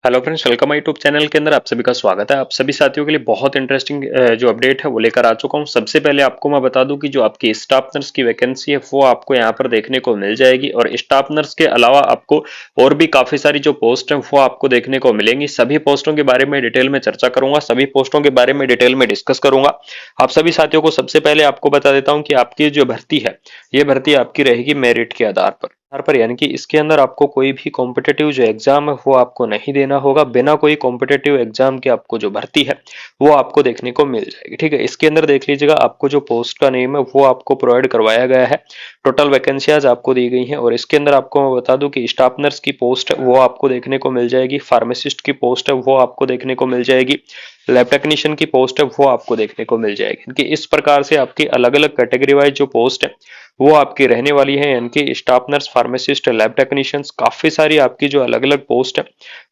Hello friends, welcome my YouTube channel के अंदर आप सभी का स्वागत है। आप सभी साथियों के लिए बहुत इंटरेस्टिंग जो अपडेट है वो लेकर आ चुका हूं। सबसे पहले आपको मैं बता दूं कि जो आपकी स्टाफ नर्स की वैकेंसी है वो आपको यहां पर देखने को मिल जाएगी और स्टाफ नर्स के अलावा आपको और भी काफी सारी जो पोस्ट है वो आपको देखने को मिलेंगी। सभी पोस्टों के बारे में डिटेल में चर्चा करूंगा, सभी पोस्टों के बारे में डिटेल में डिस्कस करूंगा। आप सभी साथियों को सबसे पहले आपको बता देता हूँ कि आपकी जो भर्ती है ये भर्ती आपकी रहेगी मेरिट के आधार पर, यानी कि इसके अंदर आपको कोई भी कॉम्पिटेटिव जो एग्जाम है वो आपको नहीं देना होगा। बिना कोई कॉम्पिटेटिव एग्जाम के आपको जो भर्ती है वो आपको देखने को मिल जाएगी। ठीक है, इसके अंदर देख लीजिएगा, आपको जो पोस्ट का नेम है वो आपको प्रोवाइड करवाया गया है। टोटल वैकेंसियाज आपको दी गई हैं और इसके अंदर आपको मैं बता दूं कि स्टाफ नर्स की पोस्ट है वो आपको देखने को मिल जाएगी, फार्मासिस्ट की पोस्ट है वो आपको देखने को मिल जाएगी, लैब टेक्नीशियन की पोस्ट है वो आपको देखने को मिल जाएगी। कि इस प्रकार से आपकी अलग अलग कैटेगरी वाइज जो पोस्ट है वो आपकी रहने वाली है, यानी कि staff nurse, pharmacist, lab technicians, काफी सारी आपकी जो अलग अलग पोस्ट है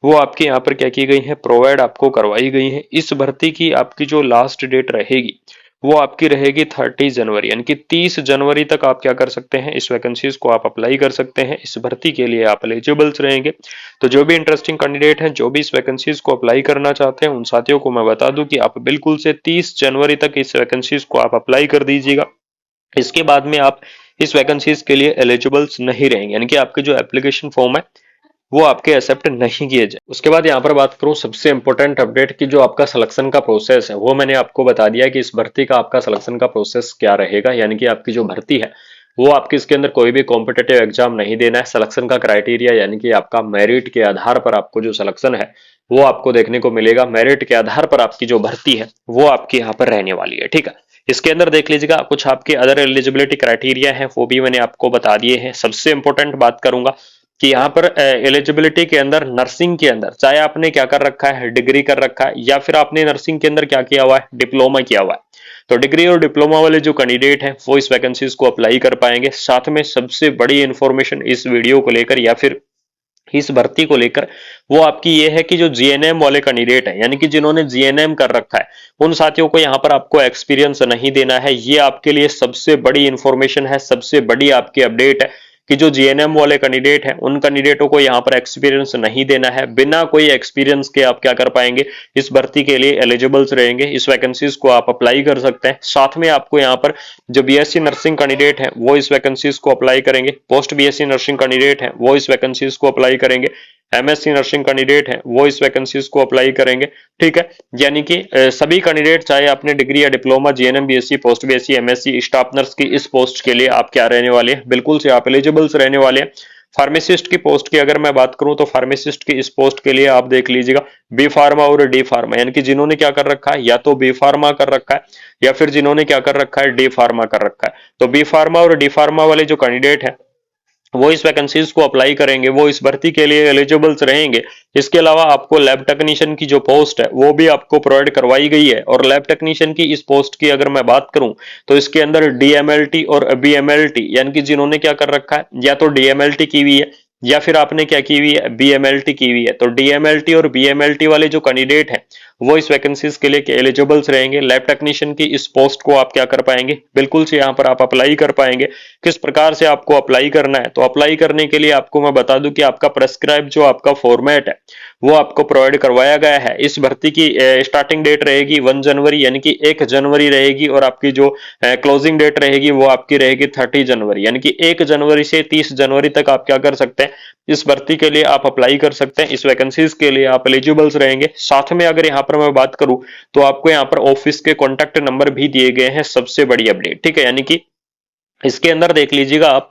वो आपकी यहाँ पर क्या की गई है, प्रोवाइड आपको करवाई गई है। इस भर्ती की आपकी जो लास्ट डेट रहेगी वो आपकी रहेगी 30 जनवरी, यानी कि 30 जनवरी तक आप क्या कर सकते हैं, इस वैकेंसीज को आप अप्लाई कर सकते हैं। इस भर्ती के लिए आप एलिजिबल्स रहेंगे। तो जो भी इंटरेस्टिंग कैंडिडेट हैं, जो भी इस वैकेंसीज को अप्लाई करना चाहते हैं, उन साथियों को मैं बता दूं कि आप बिल्कुल से 30 जनवरी तक इस वैकेंसीज को आप अप्लाई कर दीजिएगा। इसके बाद में आप इस वैकेंसीज के लिए एलिजिबल्स नहीं रहेंगे, यानी कि आपके जो एप्लीकेशन फॉर्म है वो आपके एक्सेप्ट नहीं किए जाए। उसके बाद यहाँ पर बात करूं सबसे इंपॉर्टेंट अपडेट की, जो आपका सिलेक्शन का प्रोसेस है वो मैंने आपको बता दिया कि इस भर्ती का आपका सिलेक्शन का प्रोसेस क्या रहेगा। यानी कि आपकी जो भर्ती है वो आपकी इसके अंदर कोई भी कॉम्पिटेटिव एग्जाम नहीं देना है। सिलेक्शन का क्राइटेरिया यानी कि आपका मेरिट के आधार पर आपको जो सिलेक्शन है वो आपको देखने को मिलेगा। मेरिट के आधार पर आपकी जो भर्ती है वो आपकी यहाँ पर रहने वाली है। ठीक है, इसके अंदर देख लीजिएगा, कुछ आपके अदर एलिजिबिलिटी क्राइटेरिया है वो भी मैंने आपको बता दिए हैं। सबसे इंपॉर्टेंट बात करूंगा कि यहाँ पर एलिजिबिलिटी के अंदर नर्सिंग के अंदर चाहे आपने क्या कर रखा है, डिग्री कर रखा है, या फिर आपने नर्सिंग के अंदर क्या किया हुआ है, डिप्लोमा किया हुआ है, तो डिग्री और डिप्लोमा वाले जो कैंडिडेट हैं वो इस वैकेंसीज को अप्लाई कर पाएंगे। साथ में सबसे बड़ी इंफॉर्मेशन इस वीडियो को लेकर या फिर इस भर्ती को लेकर वो आपकी ये है कि जो जीएनएम वाले कैंडिडेट हैं, यानी कि जिन्होंने जीएनएम कर रखा है, उन साथियों को यहाँ पर आपको एक्सपीरियंस नहीं देना है। ये आपके लिए सबसे बड़ी इंफॉर्मेशन है, सबसे बड़ी आपकी अपडेट है कि जो जीएनएम वाले कैंडिडेट हैं उन कैंडिडेटों को यहाँ पर एक्सपीरियंस नहीं देना है। बिना कोई एक्सपीरियंस के आप क्या कर पाएंगे, इस भर्ती के लिए एलिजिबल्स रहेंगे। इस वैकेंसीज को आप अप्लाई कर सकते हैं। साथ में आपको यहाँ पर जो बीएससी नर्सिंग कैंडिडेट हैं वो इस वैकेंसीज को अप्लाई करेंगे, पोस्ट बीएससी नर्सिंग कैंडिडेट हैं वो इस वैकेंसीज को अप्लाई करेंगे, एमएससी नर्सिंग कैंडिडेट हैं वो इस वैकेंसीज को अप्लाई करेंगे। ठीक है, यानी कि सभी कैंडिडेट चाहे आपने डिग्री या diploma, GNM, BSc, post BSc, MSc, staff nurse की इस पोस्ट के लिए आप क्या रहने वाले हैं, बिल्कुल से आप एलिजिबल्स रहने वाले हैं। फार्मासिस्ट की पोस्ट की अगर मैं बात करूं तो फार्मासिस्ट की इस पोस्ट के लिए आप देख लीजिएगा, बी फार्मा और डी फार्मा, यानी कि जिन्होंने क्या कर रखा है, या तो बी फार्मा कर रखा है या फिर जिन्होंने क्या कर रखा है, डी फार्मा कर रखा है। तो बी फार्मा और डी फार्मा वाले जो कैंडिडेट है वो इस वैकेंसीज को अप्लाई करेंगे, वो इस भर्ती के लिए एलिजिबल्स रहेंगे। इसके अलावा आपको लैब टेक्नीशियन की जो पोस्ट है वो भी आपको प्रोवाइड करवाई गई है। और लैब टेक्नीशियन की इस पोस्ट की अगर मैं बात करूं तो इसके अंदर डीएमएलटी और बीएमएलटी, यानी कि जिन्होंने क्या कर रखा है, या तो डीएमएलटी की हुई है या फिर आपने क्या की हुई है, बीएमएलटी की हुई है। तो डीएमएलटी और बीएमएलटी वाले जो कैंडिडेट हैं वो इस वैकेंसीज के लिए एलिजिबल्स रहेंगे। लैब टेक्नीशियन की इस पोस्ट को आप क्या कर पाएंगे, बिल्कुल से यहाँ पर आप अप्लाई कर पाएंगे। किस प्रकार से आपको अप्लाई करना है, तो अप्लाई करने के लिए आपको मैं बता दूं कि आपका प्रेस्क्राइब जो आपका फॉर्मेट है वो आपको प्रोवाइड करवाया गया है। इस भर्ती की स्टार्टिंग डेट रहेगी 1 जनवरी, यानी कि 1 जनवरी रहेगी, और आपकी जो क्लोजिंग डेट रहेगी वो आपकी रहेगी 30 जनवरी, यानी कि 1 जनवरी से 30 जनवरी तक आप क्या कर सकते हैं, इस भर्ती के लिए आप अप्लाई कर सकते हैं। इस वैकेंसीज के लिए आप एलिजिबल्स रहेंगे। साथ में अगर यहाँ पर मैं बात करूं तो आपको यहाँ पर ऑफिस के कॉन्टैक्ट नंबर भी दिए गए हैं। सबसे बड़ी अपडेट, ठीक है, यानी कि इसके अंदर देख लीजिएगा आप,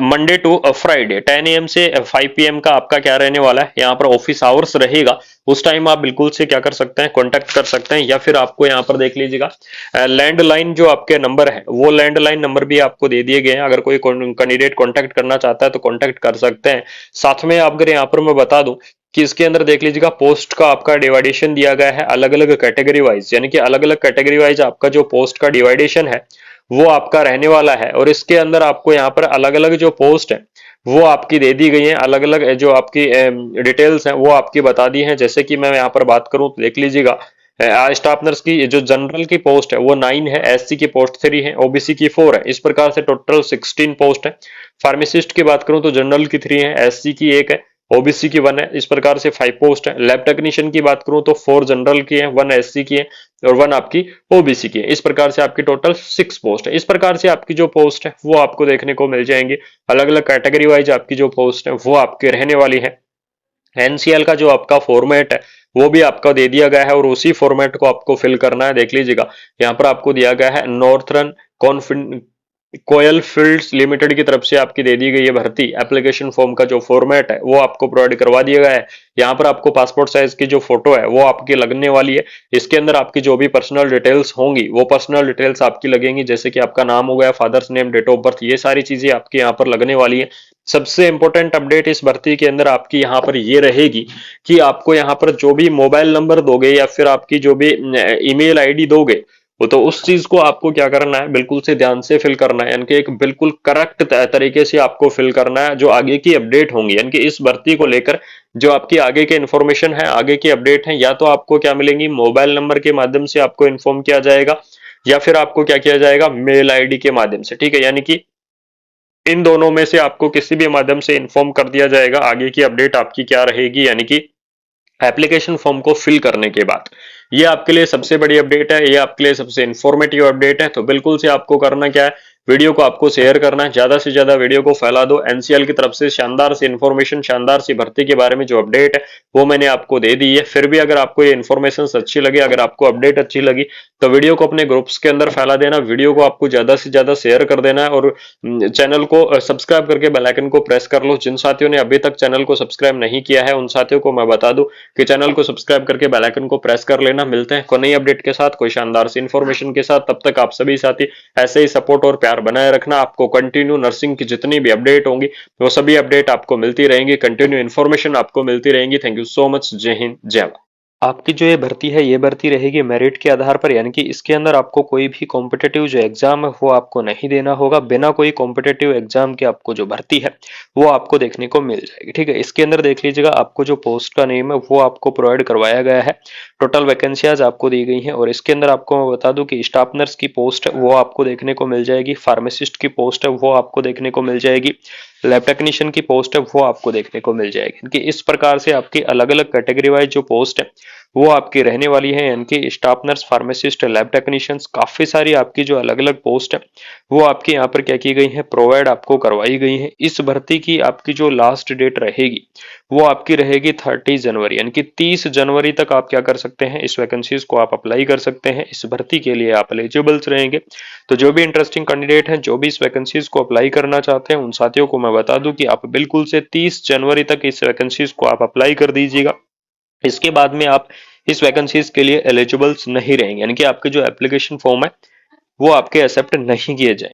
मंडे टू फ्राइडे 10 AM से 5 PM का आपका क्या रहने वाला है, यहाँ पर ऑफिस आवर्स रहेगा। उस टाइम आप बिल्कुल से क्या कर सकते हैं, कांटेक्ट कर सकते हैं। या फिर आपको यहाँ पर देख लीजिएगा, लैंडलाइन जो आपके नंबर है वो लैंडलाइन नंबर भी आपको दे दिए गए हैं। अगर कोई कैंडिडेट कांटेक्ट करना चाहता है तो कांटेक्ट कर सकते हैं। साथ में अगर यहाँ पर मैं बता दूं कि इसके अंदर देख लीजिएगा, पोस्ट का आपका डिवाइडेशन दिया गया है अलग अलग कैटेगरी वाइज, यानी कि अलग अलग कैटेगरी वाइज आपका जो पोस्ट का डिवाइडेशन है वो आपका रहने वाला है। और इसके अंदर आपको यहाँ पर अलग अलग जो पोस्ट है वो आपकी दे दी गई है, अलग अलग जो आपकी डिटेल्स हैं वो आपकी बता दी हैं। जैसे कि मैं यहाँ पर बात करूं तो देख लीजिएगा, स्टाफ नर्स की जो जनरल की पोस्ट है वो 9 है, एससी की पोस्ट 3 है, ओबीसी की 4 है। इस प्रकार से टोटल 16 पोस्ट है। फार्मासिस्ट की बात करूं तो जनरल की 3 है, एससी की 1 है, ओबीसी की 1 है। इस प्रकार से 5 पोस्ट है। लैब टेक्नीशियन की बात करूं तो 4 जनरल की है, 1 एससी की है और 1 आपकी ओबीसी की है। इस प्रकार से आपकी टोटल 6 पोस्ट है। इस प्रकार से आपकी जो पोस्ट है वो आपको देखने को मिल जाएंगे। अलग अलग कैटेगरी वाइज आपकी जो पोस्ट है वो आपके रहने वाली है। एनसीएल का जो आपका फॉर्मेट है वो भी आपका दे दिया गया है और उसी फॉर्मेट को आपको फिल करना है। देख लीजिएगा, यहाँ पर आपको दिया गया है नॉर्थर्न कोयल फील्ड्स लिमिटेड की तरफ से आपकी दे दी गई है भर्ती। एप्लीकेशन फॉर्म का जो फॉर्मेट है वो आपको प्रोवाइड करवा दिया गया है। यहाँ पर आपको पासपोर्ट साइज की जो फोटो है वो आपकी लगने वाली है। इसके अंदर आपकी जो भी पर्सनल डिटेल्स होंगी वो पर्सनल डिटेल्स आपकी लगेंगी, जैसे कि आपका नाम हो गया, father's name, date of birth, ये सारी चीजें आपकी यहाँ पर लगने वाली है। सबसे इंपॉर्टेंट अपडेट इस भर्ती के अंदर आपकी यहाँ पर ये रहेगी कि आपको यहाँ पर जो भी मोबाइल नंबर दोगे या फिर आपकी जो भी ईमेल आईडी दोगे, वो तो उस चीज को आपको क्या करना है, बिल्कुल से ध्यान से फिल करना है। यानी कि एक बिल्कुल करेक्ट तरीके से आपको फिल करना है। जो आगे की अपडेट होंगी यानी कि इस भर्ती को लेकर जो आपकी आगे की इंफॉर्मेशन है, आगे की अपडेट है, या तो आपको क्या मिलेंगी, मोबाइल नंबर के माध्यम से आपको इन्फॉर्म किया जाएगा या फिर आपको क्या किया जाएगा, मेल आईडी के माध्यम से। ठीक है, यानी कि इन दोनों में से आपको किसी भी माध्यम से इन्फॉर्म कर दिया जाएगा आगे की अपडेट आपकी क्या रहेगी, यानी कि एप्लीकेशन फॉर्म को फिल करने के बाद। ये आपके लिए सबसे बड़ी अपडेट है, ये आपके लिए सबसे इंफॉर्मेटिव अपडेट है। तो बिल्कुल से आपको करना क्या है, वीडियो को आपको शेयर करना है, ज्यादा से ज्यादा वीडियो को फैला दो। एनसीएल की तरफ से शानदार सी इंफॉर्मेशन, शानदार सी भर्ती के बारे में जो अपडेट है वो मैंने आपको दे दी है। फिर भी अगर आपको ये इन्फॉर्मेशन अच्छी लगी, अगर आपको अपडेट अच्छी लगी, तो वीडियो को अपने ग्रुप्स के अंदर फैला देना। वीडियो को आपको ज्यादा से ज्यादा शेयर कर देना है और चैनल को सब्सक्राइब करके बेल आइकन को प्रेस कर लो। जिन साथियों ने अभी तक चैनल को सब्सक्राइब नहीं किया है उन साथियों को मैं बता दूं कि चैनल को सब्सक्राइब करके बेल आइकन को प्रेस कर लेना। मिलते हैं कोई नई अपडेट के साथ, कोई शानदार सी इन्फॉर्मेशन के साथ। तब तक आप सभी साथी ऐसे ही सपोर्ट और प्यार बनाए रखना। आपको कंटिन्यू नर्सिंग की जितनी भी अपडेट होंगी वो सभी अपडेट आपको मिलती रहेंगी, कंटिन्यू इन्फॉर्मेशन आपको मिलती रहेंगी। Thank you so much. जय हिंद, जय भारत। आपकी जो ये भर्ती है ये भर्ती रहेगी मेरिट के आधार पर, यानी कि इसके अंदर आपको कोई भी कॉम्पिटिटिव जो एग्जाम है वो आपको नहीं देना होगा। बिना कोई कॉम्पिटिटिव एग्जाम के आपको जो भर्ती है वो आपको देखने को मिल जाएगी। ठीक है, इसके अंदर देख लीजिएगा, आपको जो पोस्ट का नेम है वो आपको प्रोवाइड करवाया गया है। टोटल वैकेंसियाज आपको दी गई हैं और इसके अंदर आपको मैं बता दूं कि स्टाफ नर्स की पोस्ट है वो आपको देखने को मिल जाएगी, फार्मासिस्ट की पोस्ट है वो आपको देखने को मिल जाएगी, लैब टेक्नीशियन की पोस्ट है वो आपको देखने को मिल जाएगी। कि इस प्रकार से आपकी अलग अलग कैटेगरी वाइज जो पोस्ट है वो आपकी रहने वाली है। यानी कि staff nurse, pharmacist, lab technicians, काफी सारी आपकी जो अलग अलग पोस्ट है वो आपकी यहाँ पर क्या की गई है, प्रोवाइड आपको करवाई गई है। इस भर्ती की आपकी जो लास्ट डेट रहेगी वो आपकी रहेगी 30 जनवरी, यानी कि 30 जनवरी तक आप क्या कर सकते हैं, इस वैकेंसीज को आप अप्लाई कर सकते हैं। इस भर्ती के लिए आप एलिजिबल्स रहेंगे। तो जो भी इंटरेस्टिंग कैंडिडेट हैं, जो भी इस वैकेंसीज को अप्लाई करना चाहते हैं, उन साथियों को मैं बता दूं कि आप बिल्कुल से 30 जनवरी तक इस वैकेंसीज को आप अप्लाई कर दीजिएगा। इसके बाद में आप इस वैकेंसीज के लिए एलिजिबल्स नहीं रहेंगे, यानी कि आपके जो एप्लीकेशन फॉर्म है वो आपके एक्सेप्ट नहीं किए जाएंगे।